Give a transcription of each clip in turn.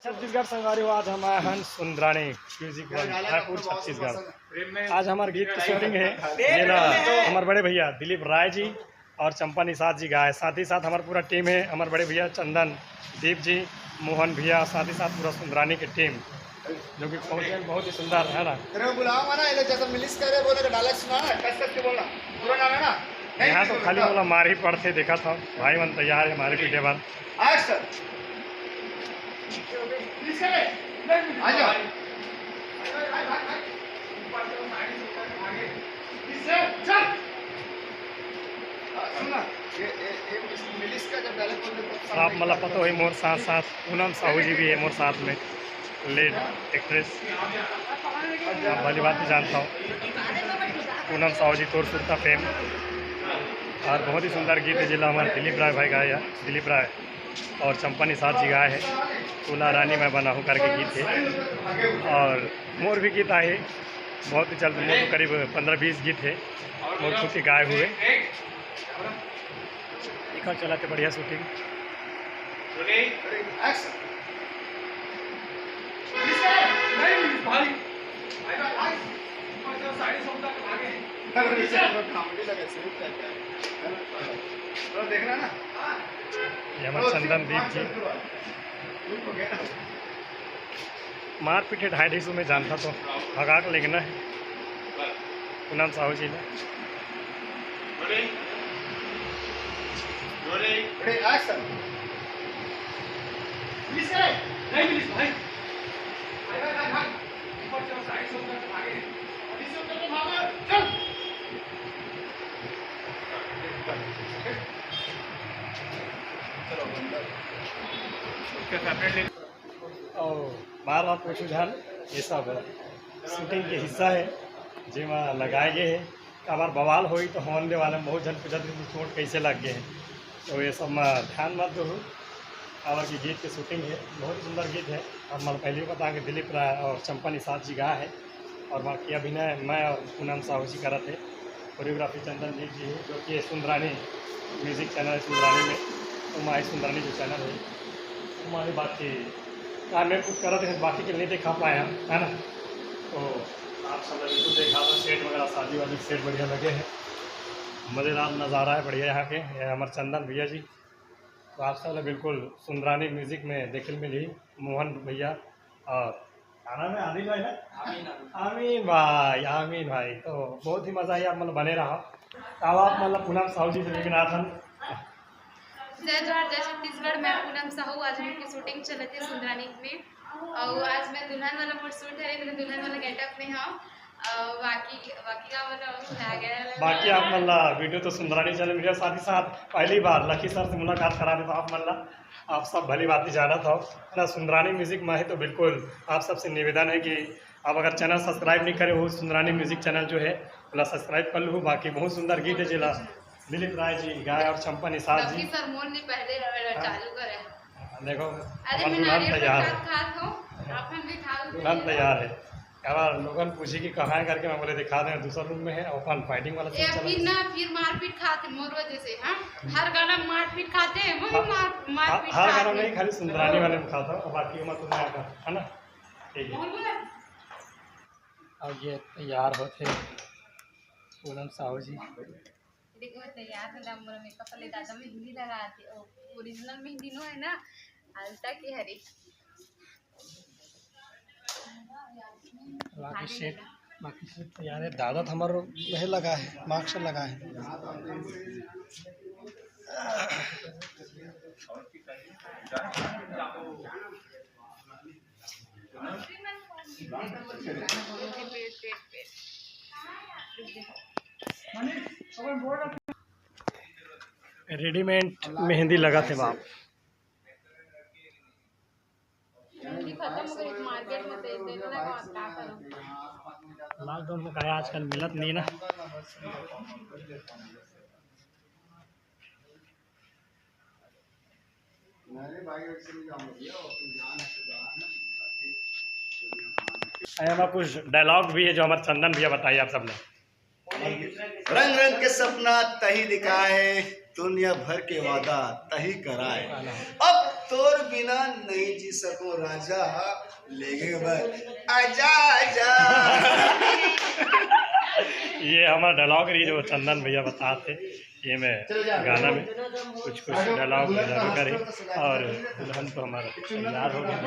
छत्तीसगढ़ संगवारी आज हम आए हैं सुंदरानी म्यूजिक रायपुर छत्तीसगढ़। आज हमारे गीत की शूटिंग है। ये ना हमारे बड़े भैया दिलीप राय जी और चंपा निषाद जी गाए, साथ ही साथ हमारा पूरा टीम है। हमारे बड़े भैया चंदन दीप जी, मोहन भैया, साथ ही साथ पूरा सुंदरानी की टीम जो कि बहुत ही सुंदर है ना। यहाँ तो खाली बोला मार ही पड़ते देखा था भाई मन तैयार है हमारे पीछे बाद। आप मतलब पता हुई मोर साथ साथ पूनम साहू जी भी है मोर साथ में, लीड एक्ट्रेस। आप भली बात ही जानता हूँ पूनम साहू जी तोर सुरता फेम। और बहुत ही सुंदर गीत है जिला हमारे दिलीप राय भाई गाया, दिलीप राय और चंपा निषाद जी गाए हैं। तूला रानी मैं बना हूँ करके गीत है। और मोर भी गीत आए बहुत ही जल्द, मोर तो करीब 15-20 गीत है मोर खुद के गाए हुए। देखा चलाते बढ़िया शूटिंग। देखना ना ये चंदन दीप जी मार पीटे 250 में जानता तो भगा के लेना है पूनम साहू जी ने। और बार बार पूछू जान ये सब शूटिंग के हिस्सा है जिमा लगाए गए हैं। हमारे बवाल हो तो होने वाले बहुत जन पूछा चोट कैसे लग गए हैं, तो ये सब मैं ध्यान मत दो। और की गीत की शूटिंग है, बहुत सुंदर गीत है। और मैं पहले भी बता कि दिलीप राय और चंपा निषाद जी गाए है और बाकी अभिनय मैं और पूनम साहू जी करा थे। कोरियोग्राफी चंदन जी जी है जो कि सुंदरानी म्यूजिक चैनल है सुंदरानी में। तो हमारी सुंदरानी जो चैनल है हमारी बाकी काम में कुछ करा थे बाकी के नहीं देखा पाया है ना। तो आप सब बिल्कुल देखा था सेट वगैरह शादी वाली सेट बढ़िया लगे हैं, मज़ेदार नज़ारा है बढ़िया यहाँ के। हमारे चंदन भैया जी तो आप सब बिल्कुल सुंदरानी म्यूजिक में देखने मिली। मोहन भैया और खाना में आमिर भाई ना आमीन भाई तो बहुत ही मज़ा आई। आप मतलब बने रहा अब आप मतलब पूनम साहू जी से लेकिन आथन जय जोहार जय छत्तीसगढ़। मैं पूनम साहू। आज मेरी शूटिंग चल रही थी सुंदरानी में और आज मैं दुल्हन वाला मोड शूट है, मैंने दुल्हन वाला गेटअप में हाँ। बाकी का मतलब बाकी आप मतलब वीडियो तो सुंदरानी चैनल मीडिया साथ ही साथ पहली बार लकी सर से मुलाकात करा दे तो आप मतलब आप सब भली बात ही जाना था ना। सुंदरानी म्यूजिक में है तो बिल्कुल आप सबसे निवेदन है कि आप अगर चैनल सब्सक्राइब नहीं करे हो सुंदरानी म्यूजिक चैनल जो है मतलब सब्सक्राइब कर लो। बाकी बहुत सुंदर गीत है जिला दिलीप राय जी गाय और चंपा निषाद जी चालू करे। देखो दुल्हन तैयार है, दुल्हन तैयार है। यार लोगन पूछी कि कहाँ है करके मैं बोले दिखा दें दूसरा रूम में है ओपन फाइटिंग वाला सीन फिर ना फिर मारपीट खाते मोर वजह से हाँ। हर गाना मारपीट खाते हैं वो मारपीट हर गाना नहीं खाली सुंदरानी वाले में खाता हूँ बाकी मत है ना। ठीक है अब ये तैयार होते पूनम साहू जी देखो तैयार है मोर मेकअप वाले दादा मेहंदी लगाते ओरिजिनल मेहंदी नो है ना आलता की हरी बाकी सेट तैयार है। दादा तो हमारा वह लगा है मार्क्स लगा है। रेडीमेड मेहंदी लगा थे बाप लॉकडाउन में कहा आजकल मिलत नहीं ना। कुछ डायलॉग भी है जो हमारे चंदन भैया बताइए आप सबने। रंग रंग के सपना तही दिखाए दुनिया भर के वादा तही कराए। अब तोर बिना नहीं जी सकूं राजा, लेगे बस आजा आजा। ये हमारा डायलॉग रही जो चंदन भैया बताते, ये मैं गाना में कुछ कुछ डायलॉग वगैरह करें। और दुल्हन तो हमारा तैयार हो गया,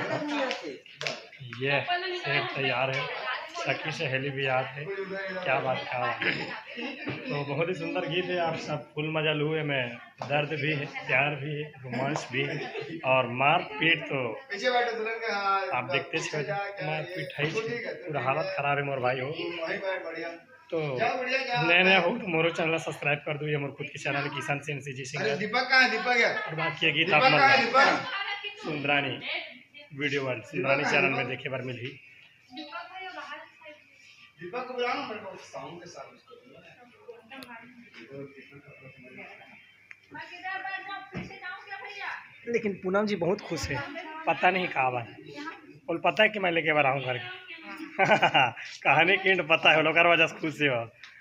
ये सेब तैयार है, सखी सहेली भी याद है, क्या बात का। तो बहुत ही सुंदर गीत है, आप सब फुल मजा लुए में। दर्द भी है, प्यार भी है, रोमांस भी है, और मार पीट तो आप देखते छे, मार पीट है, पूरा हालत खराब है मोर भाई हो। तो नया नया हो तो मोरो चैनल सब्सक्राइब कर दो, ये मोर खुद की चैनल किसान सिंह जी सिंह। और बाकी ये गीत आप Sundarani video world Sundarani channel में देखे बार मिली। लेकिन पूनम जी बहुत खुश है, पता नहीं कहाँ बार, बोल पता है कि मैं लेके रहा हूँ घर के। कहानी की पता है, लोग वजह से खुश हो।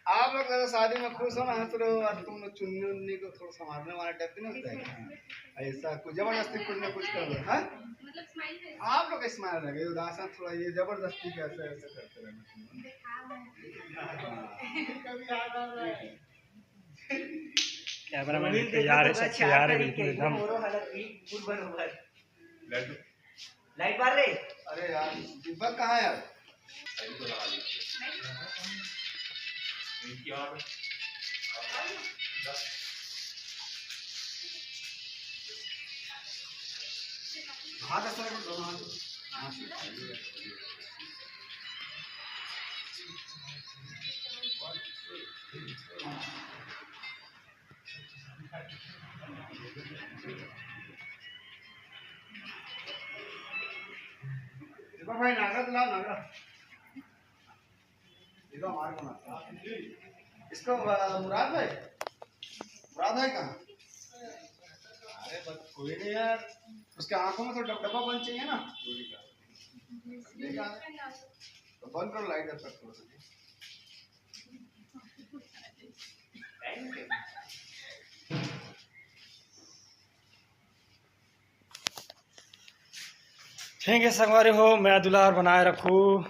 आप लोग तो शादी में खुश हो ना, तो तुम लोग चुन्नी उन्नी को थोड़ा संभालने वाला टाइप नहीं होता है, ऐसा कुछ जबरदस्ती कुछ ना कुछ कर लो। हाँ, आप लोग स्माइल लगे उदास, थोड़ा ये जबरदस्ती कैसे ऐसे करते रहना। कैमरा मैन तैयार है, सब तैयार है बिल्कुल एकदम। लाइट मार रहे, अरे यार दीपक कहाँ है यार? हाथ ऐसा रखो, दोनों हाथ। दीपक भाई नागा तो लाओ, नागा इधर हमारे को ना, इसको मुराद भाई कहाँ? अरे बस कोई नहीं यार, उसके आंखों में तो डब्बा बंद चाहिए ना, तो बंद करो लाइट अब तक। ठीक है संगवारी हो, मैं दुलार बनाए रखूँ।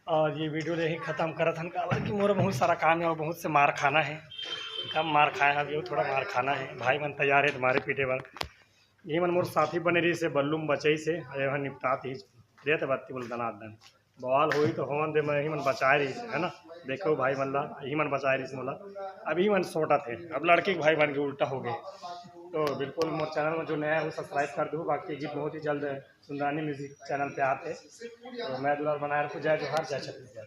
और ये वीडियो यही ख़त्म करत हन का कि मोर बहुत सारा काम है और बहुत से मार खाना है, कम मार खाए हैं, थोड़ा मार खाना है। भाई मन तैयार है तुम्हारे पीटे पर, यही मन मोर साथी बने रही से बल्लूम बचई से अरे निपटात ही देते बत्ती बोल दनादन बवाल हुई तो होन दे, मैं यही मन बचाए रही है ना। देखो भाई मन ला यही मन बचाए रही मोला, अभी मन सोटा थे, अब लड़के के भाई बन के उल्टा हो गए। तो बिल्कुल मोर चैनल में जो नया है वो सब्सक्राइब कर दो। बाकी गीत बहुत ही जल्द सुंदरानी म्यूजिक चैनल पे आते हैं। तो मैं दुलार बनाए रखूँ। जय जोहार, जय छत्तीसगढ़।